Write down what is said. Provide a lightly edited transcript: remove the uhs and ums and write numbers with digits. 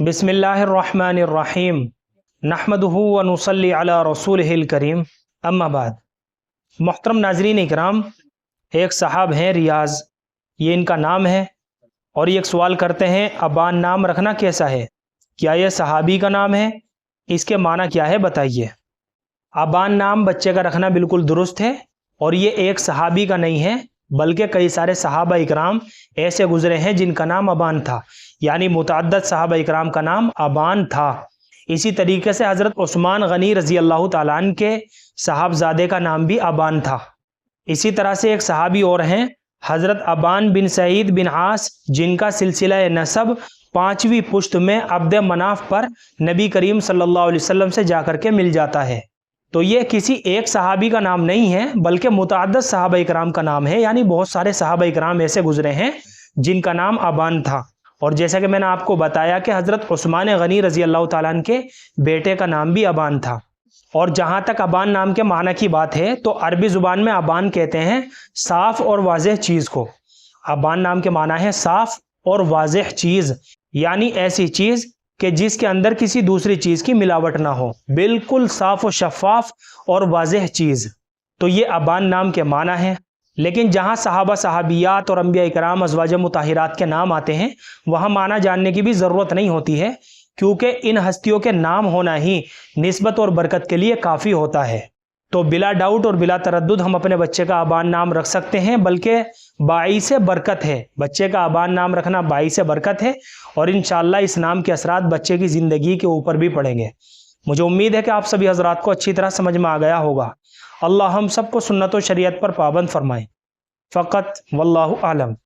बिस्मिल्लाहिर्रहमानिर्रहीम नहमदुहु व नुसल्ली अला रसूलिहिल करीम अम्मा बाद। मोहतरम नाज़रीन इकराम, एक साहब हैं रियाज़, ये इनका नाम है, और ये एक सवाल करते हैं अबान नाम रखना कैसा है, क्या ये सहाबी का नाम है, इसके माना क्या है बताइए। अबान नाम बच्चे का रखना बिल्कुल दुरुस्त है, और ये एक सहाबी का नहीं है बल्कि कई सारे सहाबा इकराम ऐसे गुजरे हैं जिनका नाम अबान था, यानी मुतअद्दिद सहाबा इकराम का नाम अबान था। इसी तरीके से हज़रत उस्मान गनी रज़ी अल्लाह ताला अन्हु के साहबजादे का नाम भी अबान था। इसी तरह से एक सहाबी और हैं हज़रत अबान बिन सईद बिन आस, जिनका सिलसिला नसब 5वीं पुश्त में अब्द मनाफ पर नबी करीम सल्लल्लाहु अलैहि वसल्लम से जाकर के मिल जाता है। तो ये किसी एक सहाबी का नाम नहीं है बल्कि मुतअद्दिद सहाबा इकराम का नाम है, यानी बहुत सारे सहाबा इकराम ऐसे गुजरे हैं जिनका नाम अबान था। और जैसा कि मैंने आपको बताया कि हज़रत उस्मान गनी रज़ी अल्लाह ताला अन्हु के बेटे का नाम भी अबान था। और जहाँ तक अबान नाम के माना की बात है तो अरबी ज़ुबान में अबान कहते हैं साफ़ और वाज़ेह चीज़ को। अबान नाम के माना है साफ़ और वाज़ेह चीज़, यानी ऐसी चीज़ कि जिसके अंदर किसी दूसरी चीज़ की मिलावट ना हो, बिल्कुल साफ़ और शफ़ाफ़ और वाज़ेह चीज़। तो ये अबान नाम के माना है। लेकिन जहाँ सहाबा सहाबियात और अंबिया इकराम अज़वाज मुताहिरात के नाम आते हैं वहाँ माना जानने की भी ज़रूरत नहीं होती है, क्योंकि इन हस्तियों के नाम होना ही निस्बत और बरकत के लिए काफ़ी होता है। तो बिला डाउट और बिला तरद्दुद हम अपने बच्चे का अबान नाम रख सकते हैं, बल्कि बाइसे बरकत है। बच्चे का अबान नाम रखना बाइसे बरकत है, और इंशाअल्लाह इस नाम के असरात बच्चे की ज़िंदगी के ऊपर भी पड़ेंगे। मुझे उम्मीद है कि आप सभी हज़रात को अच्छी तरह समझ में आ गया होगा। अल्लाह हम सबको सुन्नत और शरीयत पर पाबंद फरमाए। फ़क़त वल्लाहु आलम।